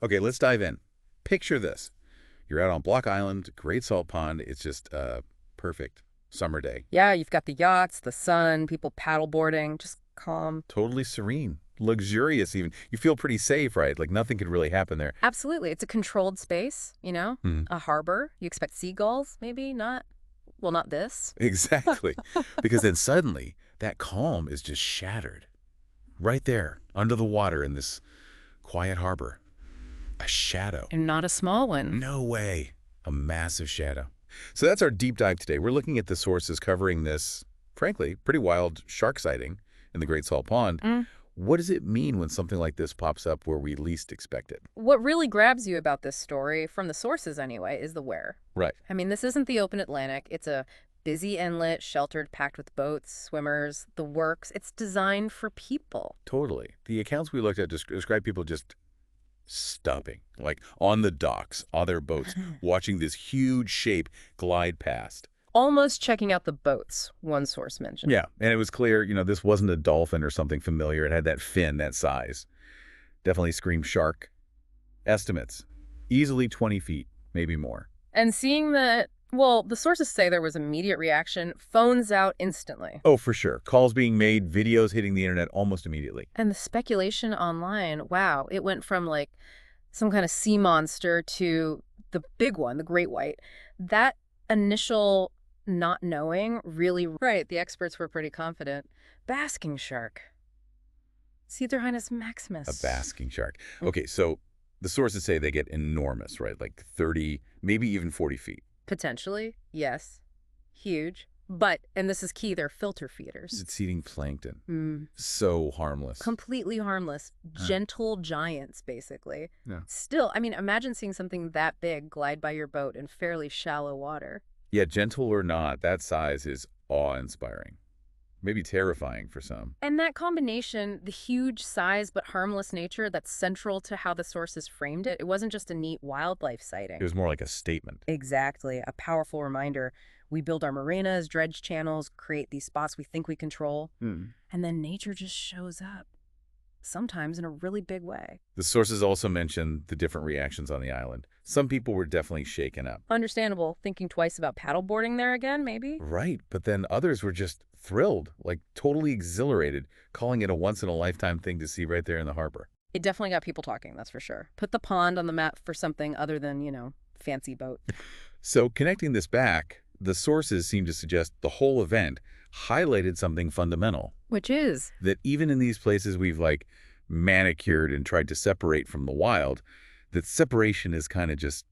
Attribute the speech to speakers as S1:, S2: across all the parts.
S1: Okay, let's dive in. Picture this. You're out on Block Island, Great Salt Pond. It's just a perfect summer day.
S2: Yeah, you've got the yachts, the sun, people paddleboarding, just calm.
S1: Totally serene, luxurious even. You feel pretty safe, right? Like nothing could really happen there.
S2: Absolutely. It's a controlled space,
S1: Hmm.
S2: a harbor. You expect seagulls, maybe? Not, well, not this.
S1: Exactly. Because then suddenly, that calm is just shattered. Right there, under the water in this quiet harbor. A shadow.
S2: And not a small one.
S1: No way. A massive shadow. So that's our deep dive today. We're looking at the sources covering this, frankly, pretty wild shark sighting in the Great Salt Pond. What does it mean when something like this pops up where we least expect it?
S2: What really grabs you about this story, from the sources anyway, is the where.
S1: Right.
S2: I mean, this isn't the open Atlantic. It's a busy inlet, sheltered, packed with boats, swimmers, the works. It's designed for people.
S1: Totally. The accounts we looked at describe people just stopping, like on the docks, on their boats, watching this huge shape glide past.
S2: Almost checking out the boats, one source mentioned.
S1: Yeah, and it was clear, this wasn't a dolphin or something familiar. It had that fin, that size. Definitely screamed shark. Estimates, easily 20 feet, maybe more.
S2: And seeing that, well, the sources say there was immediate reaction, phones out instantly.
S1: Oh, for sure. Calls being made, videos hitting the internet almost immediately.
S2: And the speculation online, wow, it went from like some kind of sea monster to the big one, the great white. That initial not knowing really, right, the experts were pretty confident. Basking shark. See, Their Highness Maximus.
S1: A basking shark. Okay, so the sources say they get enormous, right? Like 30, maybe even 40 feet.
S2: Potentially, yes. Huge. But, and this is key, they're filter feeders.
S1: It's eating plankton. So harmless.
S2: Completely harmless. Gentle giants, basically.
S1: Yeah.
S2: Still, I mean, imagine seeing something that big glide by your boat in fairly shallow water.
S1: Yeah, gentle or not, that size is awe-inspiring. Maybe terrifying for some.
S2: And that combination, the huge size but harmless nature, that's central to how the sources framed it. It wasn't just a neat wildlife sighting.
S1: It was more like a statement.
S2: Exactly. A powerful reminder. We build our marinas, dredge channels, create these spots we think we control. And then nature just shows up. Sometimes in a really big way.
S1: The sources also mentioned the different reactions on the island. Some people were definitely shaken up.
S2: Understandable. Thinking twice about paddleboarding there again, maybe?
S1: Right, but then others were just thrilled, like totally exhilarated, calling it a once-in-a-lifetime thing to see right there in the harbor.
S2: It definitely got people talking, that's for sure. Put the pond on the map for something other than, fancy boat.
S1: So connecting this back, the sources seem to suggest the whole event highlighted something fundamental.
S2: Which is?
S1: That even in these places we've manicured and tried to separate from the wild, that separation is kind of just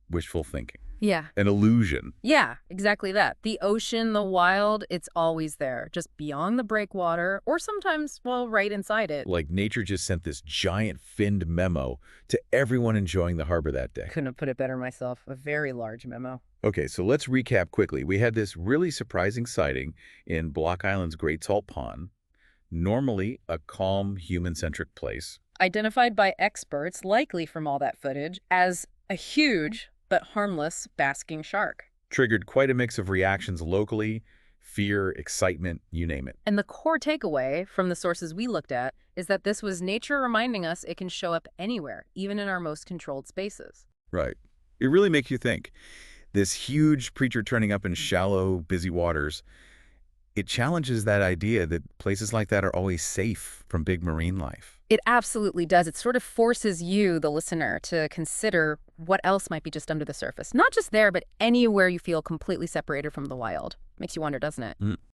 S1: wishful thinking.
S2: Yeah.
S1: An illusion.
S2: Yeah, exactly that. The ocean, the wild, it's always there, just beyond the breakwater, or sometimes, well, right inside it.
S1: Like nature just sent this giant finned memo to everyone enjoying the harbor that day.
S2: Couldn't have put it better myself. A very large memo.
S1: Okay, so let's recap quickly. We had this really surprising sighting in Block Island's Great Salt Pond, normally a calm, human-centric place.
S2: Identified by experts, likely from all that footage, as a huge but harmless basking shark.
S1: Triggered quite a mix of reactions locally, fear, excitement, you name it.
S2: And the core takeaway from the sources we looked at is that this was nature reminding us it can show up anywhere, even in our most controlled spaces.
S1: Right. It really makes you think. This huge creature turning up in shallow, busy waters, it challenges that idea that places like that are always safe from big marine life.
S2: It absolutely does. It sort of forces you, the listener, to consider what else might be just under the surface. Not just there, but anywhere you feel completely separated from the wild. Makes you wonder, doesn't it?